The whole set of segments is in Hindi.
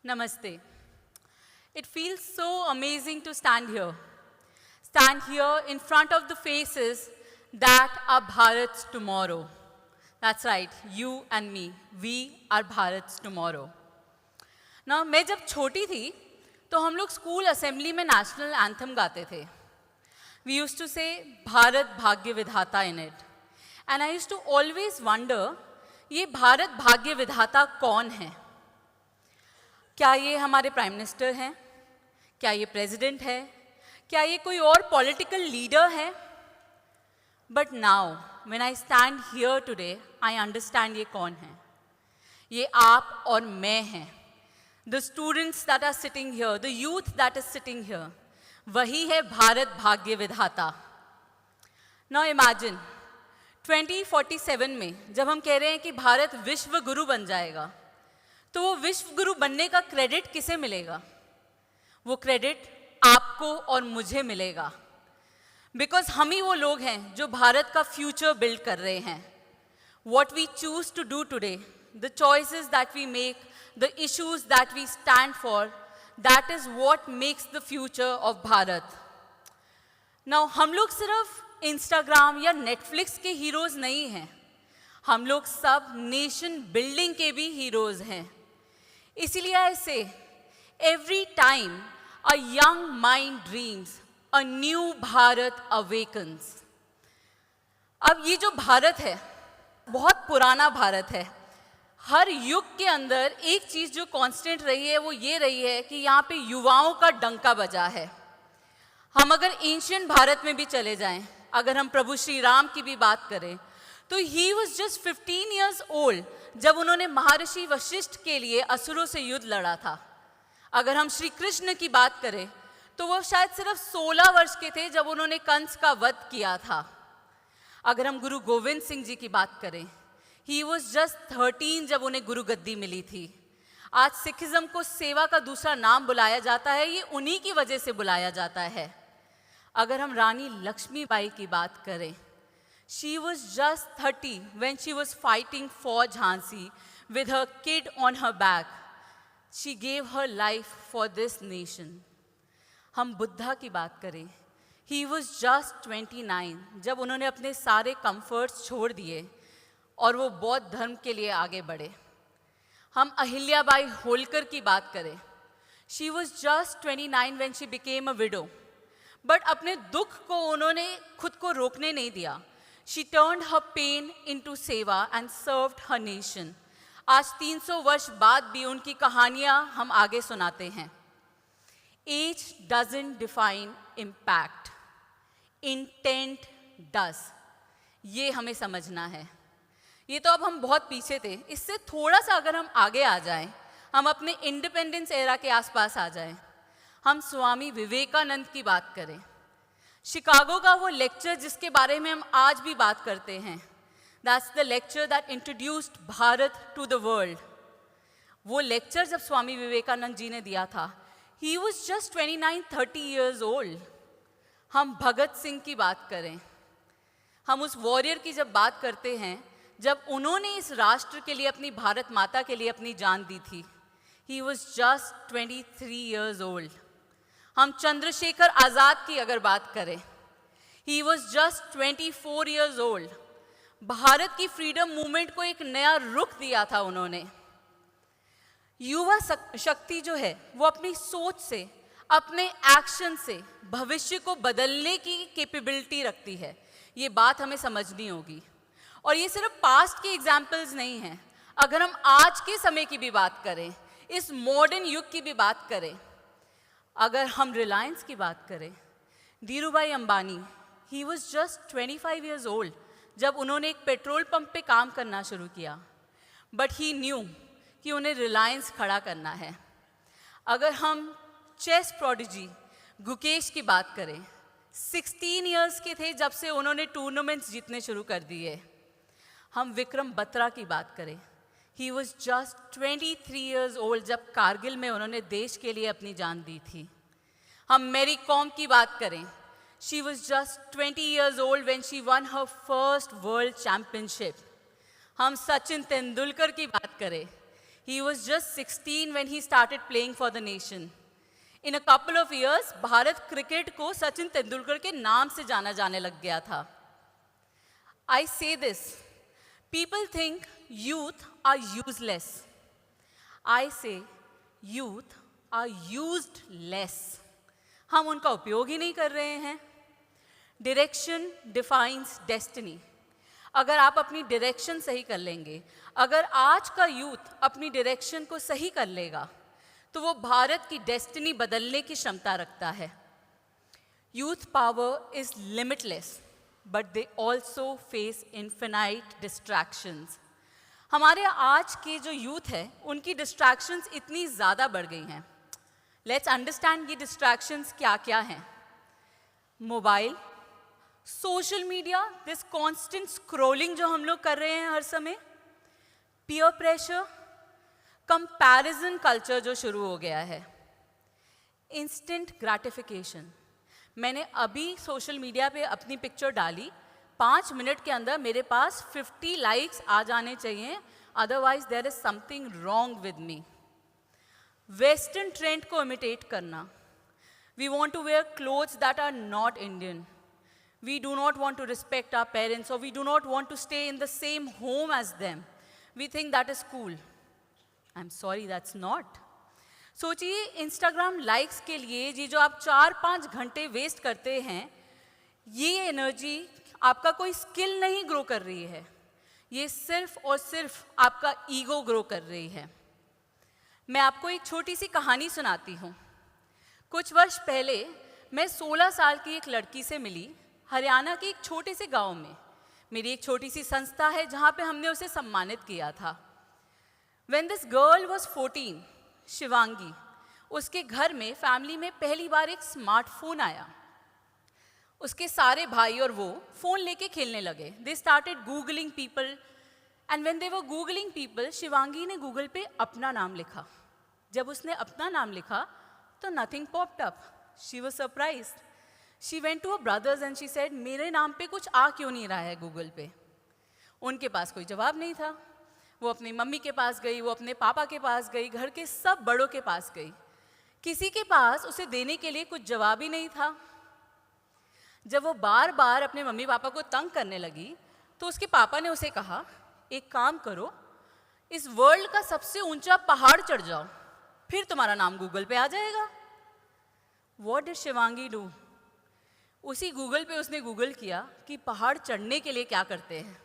Namaste. It feels so amazing to stand here in front of the faces that are Bharat's tomorrow. That's right, you and me, we are Bharat's tomorrow. Now, मैं जब छोटी थी, तो हम लोग स्कूल असेंबली में नेशनल एंथम गाते थे. We used to say, Bharat भाग्य विधाता in it. And I used to always wonder, ये भारत भाग्य विधाता कौन है? क्या ये हमारे प्राइम मिनिस्टर हैं? क्या ये प्रेसिडेंट है? क्या ये कोई और पॉलिटिकल लीडर है? But now when I stand here today I understand ये कौन है. ये आप और मैं हैं. The students that are sitting here, the youth that is sitting here, वही है भारत भाग्य विधाता. नाउ इमेजिन 2047 में जब हम कह रहे हैं कि भारत विश्व गुरु बन जाएगा, तो वो विश्व गुरु बनने का क्रेडिट किसे मिलेगा? वो क्रेडिट आपको और मुझे मिलेगा. बिकॉज हम ही वो लोग हैं जो भारत का फ्यूचर बिल्ड कर रहे हैं. What we choose to do today, the choices that we make, the issues that we stand for, that is what makes the future of Bharat. Now हम लोग सिर्फ इंस्टाग्राम या नेटफ्लिक्स के हीरोज नहीं हैं, हम लोग सब नेशन बिल्डिंग के भी हीरोज हैं. इसीलिए ऐसे every time a young mind dreams, a new Bharat awakens. अब ये जो भारत है, बहुत पुराना भारत है. हर युग के अंदर एक चीज जो कांस्टेंट रही है वो ये रही है कि यहाँ पे युवाओं का डंका बजा है. हम अगर एंशियंट भारत में भी चले जाएं, अगर हम प्रभु श्री राम की भी बात करें, तो ही वॉज जस्ट 15 years old जब उन्होंने महर्षि वशिष्ठ के लिए असुरों से युद्ध लड़ा था. अगर हम श्री कृष्ण की बात करें, तो वो शायद सिर्फ 16 वर्ष के थे जब उन्होंने कंस का वध किया था. अगर हम गुरु गोविंद सिंह जी की बात करें, ही वॉज जस्ट 13 जब उन्हें गुरु गद्दी मिली थी. आज सिखिज्म को सेवा का दूसरा नाम बुलाया जाता है, ये उन्हीं की वजह से बुलाया जाता है. अगर हम रानी लक्ष्मीबाई की बात करें, she was just 30 when she was fighting for Jhansi with her kid on her back. She gave her life for this nation. हम बुद्धा की बात करें, he was just 29 जब उन्होंने अपने सारे कंफर्ट्स छोड़ दिए और वो बौद्ध धर्म के लिए आगे बढ़े. हम अहिल्याबाई होलकर की बात करें, she was just 29 when she became a widow. But अपने दुख को उन्होंने खुद को रोकने नहीं दिया. She turned her pain into seva and served her nation. आज 300 वर्ष बाद भी उनकी कहानियां हम आगे सुनाते हैं. Age doesn't define impact, intent does. ये हमें समझना है. ये तो अब हम बहुत पीछे थे. इससे थोड़ा सा अगर हम आगे आ जाएं, हम अपने इंडिपेंडेंस एरा के आसपास आ जाएं, हम स्वामी विवेकानंद की बात करें. शिकागो का वो लेक्चर जिसके बारे में हम आज भी बात करते हैं, that's the lecture that introduced Bharat to the world. वो लेक्चर जब स्वामी विवेकानंद जी ने दिया था, he was just 29-30 years old. हम भगत सिंह की बात करें, हम उस वॉरियर की जब बात करते हैं, जब उन्होंने इस राष्ट्र के लिए, अपनी भारत माता के लिए अपनी जान दी थी, ही वॉज जस्ट 23 years old. हम चंद्रशेखर आज़ाद की अगर बात करें, ही was just 24 years old. Bharat की फ्रीडम मूवमेंट को एक नया रुख दिया था उन्होंने. युवा शक्ति जो है वो अपनी सोच से, अपने एक्शन से भविष्य को बदलने की कैपेबिलिटी रखती है. ये बात हमें समझनी होगी. और ये सिर्फ पास्ट के एग्जाम्पल्स नहीं हैं. अगर हम आज के समय की भी बात करें, इस मॉडर्न युग की भी बात करें, अगर हम रिलायंस की बात करें, धीरूभाई अंबानी, ही वॉज जस्ट 25 years old जब उन्होंने एक पेट्रोल पंप पे काम करना शुरू किया. बट ही न्यू कि उन्हें रिलायंस खड़ा करना है. अगर हम चेस प्रोडिजी गुकेश की बात करें, 16 years के थे जब से उन्होंने टूर्नामेंट्स जीतने शुरू कर दिए. हम विक्रम बत्रा की बात करें, ही वॉज जस्ट 23 years old जब कारगिल में उन्होंने देश के लिए अपनी जान दी थी. हम मैरी कॉम की बात करें, she was just 20 years old when she won her first world championship. हम सचिन तेंदुलकर की बात करें, He was just 16 when he started playing for the nation. In a couple of years, Bharat cricket को सचिन तेंदुलकर के नाम से जाना जाने लग गया था. I say this, people think youth are useless. I say youth are used less. हम उनका उपयोग ही नहीं कर रहे हैं. Direction defines destiny. अगर आप अपनी डायरेक्शन सही कर लेंगे, अगर आज का यूथ अपनी डायरेक्शन को सही कर लेगा, तो वो भारत की डेस्टिनी बदलने की क्षमता रखता है. Youth power is limitless, but they also face infinite distractions. हमारे आज के जो यूथ है, उनकी डिस्ट्रैक्शंस इतनी ज़्यादा बढ़ गई हैं. लेट्स अंडरस्टैंड ये डिस्ट्रैक्शंस क्या क्या हैं. Mobile, social media, this constant scrolling जो हम लोग कर रहे हैं हर समय, पीयर प्रेशर, कंपैरिजन कल्चर जो शुरू हो गया है, इंस्टेंट ग्रैटिफिकेशन. मैंने अभी सोशल मीडिया पे अपनी पिक्चर डाली, 5 मिनट के अंदर मेरे पास 50 लाइक्स आ जाने चाहिए, otherwise there is something wrong with me. Western trend को इमिटेट करना. We want to wear clothes that are not Indian. We do not want to respect our parents, or we do not want to stay in the same home as them. We think that is cool. I'm sorry, that's not. सोचिए, इंस्टाग्राम लाइक्स के लिए ये जो आप 4-5 घंटे वेस्ट करते हैं, ये एनर्जी आपका कोई स्किल नहीं ग्रो कर रही है, ये सिर्फ और सिर्फ आपका ईगो ग्रो कर रही है. मैं आपको एक छोटी सी कहानी सुनाती हूँ. कुछ वर्ष पहले मैं 16 साल की एक लड़की से मिली, हरियाणा के एक छोटे से गांव में. मेरी एक छोटी सी संस्था है जहां पे हमने उसे सम्मानित किया था. When this girl was 14, Shivangi, उसके घर में फैमिली में पहली बार एक स्मार्टफोन आया. उसके सारे भाई और वो फोन लेके खेलने लगे. They started googling people, and when they were googling people, Shivangi ने गूगल पे अपना नाम लिखा. जब उसने अपना नाम लिखा तो nothing popped up. She was surprised. She went to her brothers and she said, मेरे नाम पे कुछ आ क्यों नहीं रहा है गूगल पे. उनके पास कोई जवाब नहीं था. वो अपनी मम्मी के पास गई, वो अपने पापा के पास गई, घर के सब बड़ों के पास गई. किसी के पास उसे देने के लिए कुछ जवाब ही नहीं था. जब वो बार बार अपने मम्मी पापा को तंग करने लगी, तो उसके पापा ने उसे कहा, एक काम करो, इस वर्ल्ड का सबसे ऊंचा पहाड़ चढ़ जाओ, फिर तुम्हारा नाम गूगल पे आ जाएगा. What did Shivangi do? उसी गूगल पे उसने गूगल किया कि पहाड़ चढ़ने के लिए क्या करते हैं.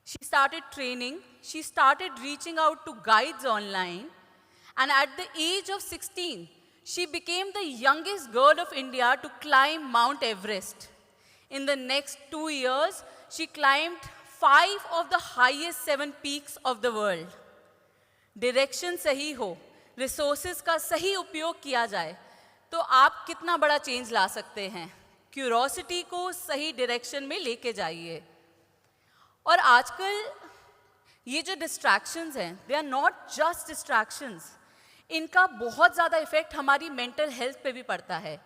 She started training, she started reaching out to guides online, and at the age of 16, she became the youngest girl of India to climb Mount Everest. In the next 2 years, she climbed 5 of the highest 7 peaks of the world. Direction सही हो, resources का सही उपयोग किया जाए, तो आप कितना बड़ा चेंज ला सकते हैं. क्यूरोसिटी को सही डायरेक्शन में लेके जाइए. और आजकल ये जो डिस्ट्रैक्शंस हैं, they are not just distractions, इनका बहुत ज़्यादा इफेक्ट हमारी मेंटल हेल्थ पे भी पड़ता है.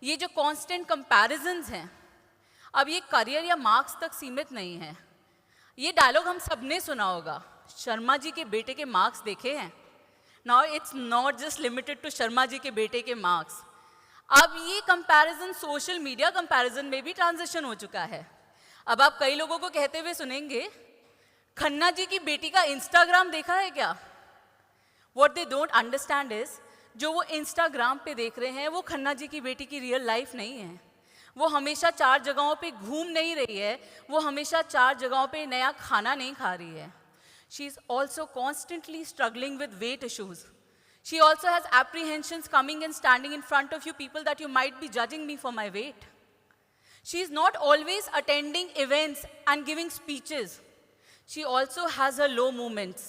ये जो कांस्टेंट कंपैरिजंस हैं, अब ये करियर या मार्क्स तक सीमित नहीं है. ये डायलॉग हम सब ने सुना होगा, शर्मा जी के बेटे के मार्क्स देखे हैं. Now it's not just limited to Sharma ji के बेटे के मार्क्स. अब ये कंपैरिजन सोशल मीडिया कंपैरिजन में भी ट्रांजिशन हो चुका है. अब आप कई लोगों को कहते हुए सुनेंगे, खन्ना जी की बेटी का इंस्टाग्राम देखा है क्या? What they don't understand is, जो वो इंस्टाग्राम पे देख रहे हैं, वो खन्ना जी की बेटी की रियल लाइफ नहीं है. वो हमेशा 4 जगहों पे घूम नहीं रही है, वो हमेशा 4 जगहों पे नया खाना नहीं खा रही है. She is also constantly struggling with weight issues. She also has apprehensions coming and standing in front of you people that you might be judging me for my weight. She is not always attending events and giving speeches. She also has her low moments.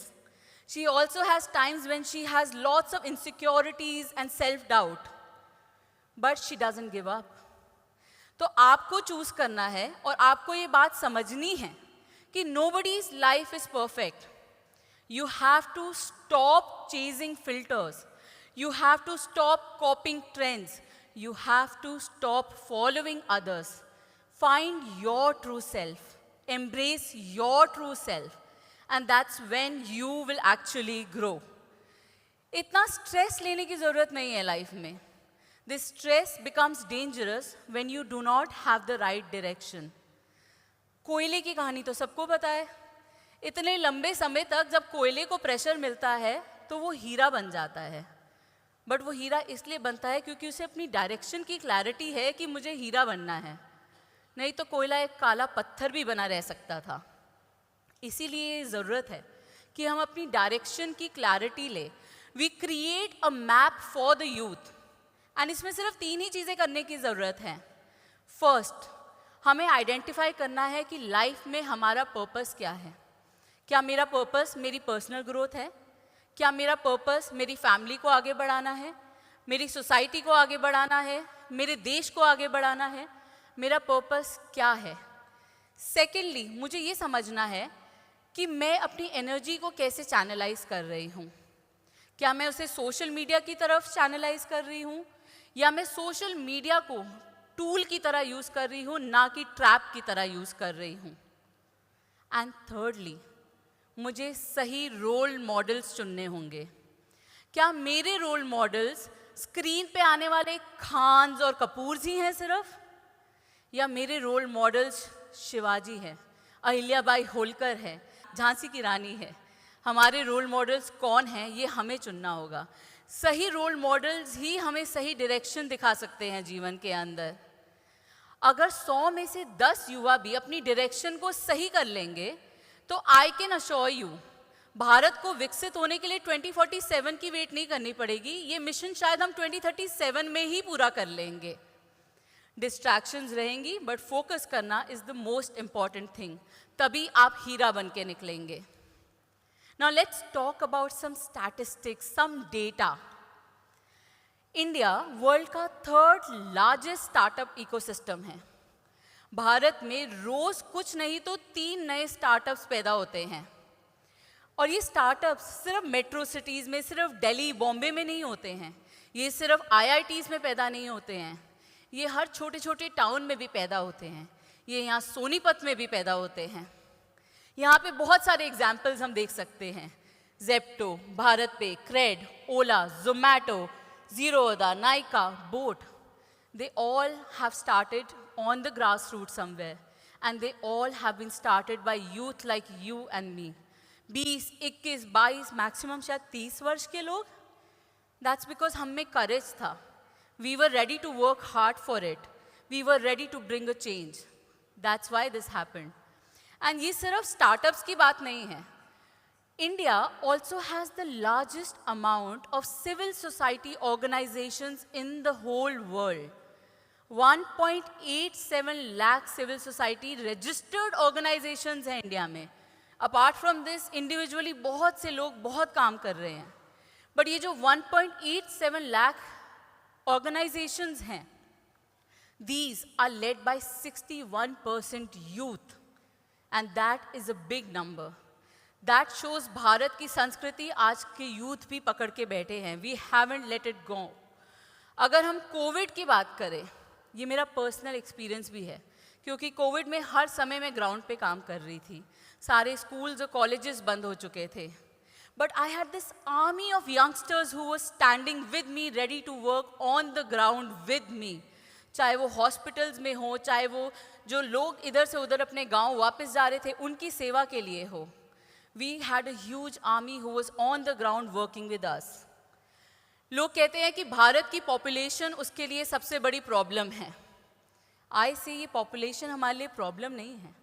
She also has times when she has lots of insecurities and self-doubt. But she doesn't give up. तो आपको चूज करना है और आपको ये बात समझनी है कि nobody's life is perfect. You have to stop chasing filters. You have to stop copying trends. You have to stop following others. Find your true self. Embrace your true self. And that's when you will actually grow. इतना स्ट्रेस लेने की ज़रूरत नहीं है लाइफ में. This stress becomes dangerous when you do not have the right direction. कोयले की कहानी तो सबको पता है. इतने लंबे समय तक जब कोयले को प्रेशर मिलता है तो वो हीरा बन जाता है. बट वो हीरा इसलिए बनता है क्योंकि उसे अपनी डायरेक्शन की क्लैरिटी है कि मुझे हीरा बनना है. नहीं तो कोयला एक काला पत्थर भी बना रह सकता था. इसीलिए ज़रूरत है कि हम अपनी डायरेक्शन की क्लैरिटी ले. We create a map for the youth. And इसमें सिर्फ 3 ही चीज़ें करने की ज़रूरत है. फर्स्ट, हमें आइडेंटिफाई करना है कि लाइफ में हमारा पर्पस क्या है. क्या मेरा पर्पस मेरी पर्सनल ग्रोथ है? क्या मेरा पर्पस मेरी फैमिली को आगे बढ़ाना है, मेरी सोसाइटी को आगे बढ़ाना है, मेरे देश को आगे बढ़ाना है? मेरा पर्पस क्या है? सेकेंडली, मुझे ये समझना है कि मैं अपनी एनर्जी को कैसे चैनलाइज कर रही हूँ. क्या मैं उसे सोशल मीडिया की तरफ चैनलाइज कर रही हूँ, या मैं सोशल मीडिया को टूल की तरह यूज़ कर रही हूँ, ना कि ट्रैप की तरह यूज़ कर रही हूँ? एंड थर्डली, मुझे सही रोल मॉडल्स चुनने होंगे. क्या मेरे रोल मॉडल्स स्क्रीन पे आने वाले खान्स और कपूर्स ही हैं सिर्फ, या मेरे रोल मॉडल्स शिवाजी हैं, अहिल्याबाई होलकर है, झांसी की रानी है? हमारे रोल मॉडल्स कौन हैं, ये हमें चुनना होगा. सही रोल मॉडल्स ही हमें सही डायरेक्शन दिखा सकते हैं जीवन के अंदर. अगर 100 में से 10 युवा भी अपनी डायरेक्शन को सही कर लेंगे तो I can assure you, Bharat को विकसित होने के लिए 2047 की वेट नहीं करनी पड़ेगी. ये मिशन शायद हम 2037 में ही पूरा कर लेंगे. डिस्ट्रैक्शंस रहेंगी बट फोकस करना is the most important thing. तभी आप हीरा बन के निकलेंगे. Now let's talk about some statistics, some data. India world का 3rd लार्जेस्ट स्टार्टअप इकोसिस्टम है. भारत में रोज कुछ नहीं तो 3 नए स्टार्टअप्स पैदा होते हैं. और ये स्टार्टअप्स सिर्फ मेट्रो सिटीज़ में, सिर्फ दिल्ली बॉम्बे में नहीं होते हैं. ये सिर्फ IITs में पैदा नहीं होते हैं. ये हर छोटे छोटे टाउन में भी पैदा होते हैं. ये यहाँ सोनीपत में भी पैदा होते हैं. यहाँ पे बहुत सारे एग्जाम्पल्स हम देख सकते हैं. Zepto, BharatPe, CRED, Ola, Zomato, Zerodha, Nykaa, boAt. They all have started on the grassroots somewhere, and they all have been started by youth like you and me. 20, 21, 22, maximum शायद 30 वर्ष के लोग. That's because हम में courage था. We were ready to work hard for it. We were ready to bring a change. That's why this happened. And ये सिर्फ startups की बात नहीं है. India also has the largest amount of civil society organizations in the whole world. 1.87 lakh civil society registered organisations हैं इंडिया में. अपार्ट फ्रॉम दिस इंडिविजुअली बहुत से लोग बहुत काम कर रहे हैं. बट ये जो 1.87 लाख ऑर्गेनाइजेशंस हैं, these are led by 61% youth, and that is a big number. That shows Bharat की संस्कृति आज के यूथ भी पकड़ के बैठे हैं. We haven't let it go. अगर हम कोविड की बात करें, ये मेरा पर्सनल एक्सपीरियंस भी है, क्योंकि कोविड में हर समय मैं ग्राउंड पे काम कर रही थी. सारे स्कूल्स और कॉलेजेस बंद हो चुके थे. But I had this army of youngsters who were standing with me, ready to work on the ground with me. चाहे वो हॉस्पिटल्स में हो, चाहे वो जो लोग इधर से उधर अपने गाँव वापस जा रहे थे उनकी सेवा के लिए हो. We had a huge army who was on the ground working with us. लोग कहते हैं कि भारत की पॉपुलेशन उसके लिए सबसे बड़ी प्रॉब्लम है. आई से ये पॉपुलेशन हमारे लिए प्रॉब्लम नहीं है.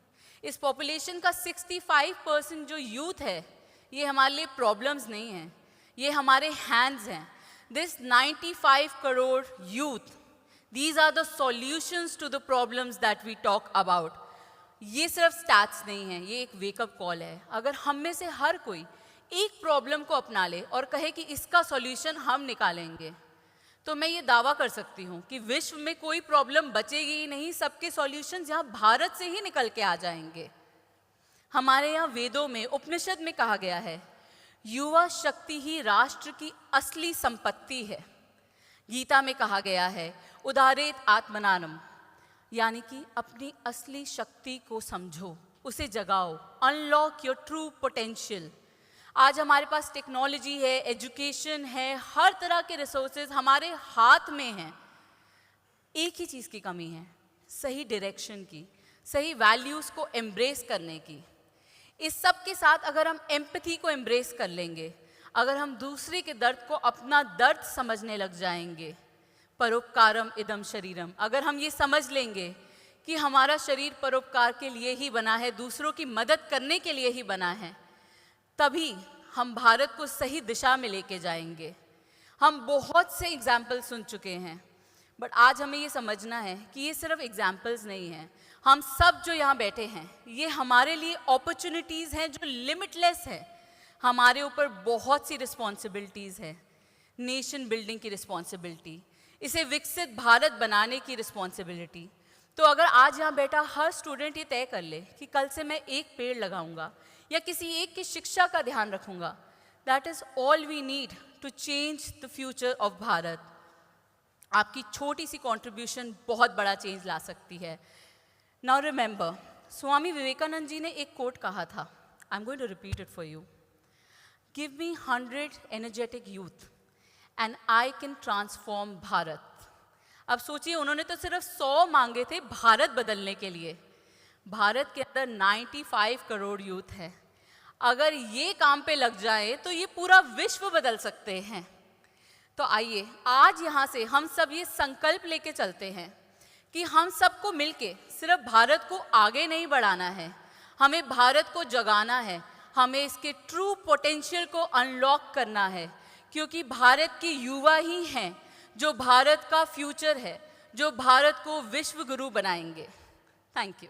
इस पॉपुलेशन का 65% जो यूथ है, ये हमारे लिए प्रॉब्लम्स नहीं हैं, ये हमारे हैंड्स हैं. This 95 crore youth, these are the solutions to the problems that we talk about. ये सिर्फ स्टैट्स नहीं है, ये एक वेकअप कॉल है. अगर हम में से हर कोई एक प्रॉब्लम को अपना ले और कहे कि इसका सॉल्यूशन हम निकालेंगे, तो मैं ये दावा कर सकती हूँ कि विश्व में कोई प्रॉब्लम बचेगी ही नहीं. सबके सॉल्यूशंस यहाँ भारत से ही निकल के आ जाएंगे. हमारे यहाँ वेदों में, उपनिषद में कहा गया है, युवा शक्ति ही राष्ट्र की असली संपत्ति है. गीता में कहा गया है, उदारेत आत्मनानम, यानी कि अपनी असली शक्ति को समझो, उसे जगाओ. Unlock your true potential. आज हमारे पास टेक्नोलॉजी है, एजुकेशन है, हर तरह के रिसोर्सेज हमारे हाथ में हैं। एक ही चीज़ की कमी है, सही डायरेक्शन की, सही वैल्यूज़ को एम्ब्रेस करने की। इस सब के साथ अगर हम एम्पैथी को एम्ब्रेस कर लेंगे, अगर हम दूसरे के दर्द को अपना दर्द समझने लग जाएंगे, परोपकारम इदम शरीरम, अगर हम ये समझ लेंगे कि हमारा शरीर परोपकार के लिए ही बना है, दूसरों की मदद करने के लिए ही बना है, तभी हम भारत को सही दिशा में लेके जाएंगे। हम बहुत से एग्जाम्पल सुन चुके हैं, बट आज हमें ये समझना है कि ये सिर्फ एग्जाम्पल्स नहीं हैं। हम सब जो यहाँ बैठे हैं, ये हमारे लिए अपॉर्चुनिटीज़ हैं जो लिमिटलेस है। हमारे ऊपर बहुत सी रिस्पॉन्सिबिलिटीज़ है, नेशन बिल्डिंग की रिस्पॉन्सिबिलिटी, इसे विकसित भारत बनाने की रिस्पॉन्सिबिलिटी। तो अगर आज यहाँ बैठा हर स्टूडेंट ये तय कर ले कि कल से मैं एक पेड़ लगाऊंगा या किसी एक की शिक्षा का ध्यान रखूंगा, that is all we need to change the future of Bharat. आपकी छोटी सी कॉन्ट्रीब्यूशन बहुत बड़ा चेंज ला सकती है। नाउ रिमेंबर, स्वामी विवेकानंद जी ने एक कोट कहा था, I am going to repeat it for you, give me 100 energetic youth and I can transform Bharat. अब सोचिए, उन्होंने तो सिर्फ 100 मांगे थे भारत बदलने के लिए। भारत के अंदर 95 करोड़ यूथ है। अगर ये काम पे लग जाए तो ये पूरा विश्व बदल सकते हैं। तो आइए आज यहाँ से हम सब ये संकल्प लेके चलते हैं कि हम सबको मिलके सिर्फ भारत को आगे नहीं बढ़ाना है, हमें भारत को जगाना है, हमें इसके ट्रू पोटेंशियल को अनलॉक करना है, क्योंकि भारत के युवा ही हैं जो भारत का फ्यूचर है, जो भारत को विश्व गुरु बनाएंगे। Thank you.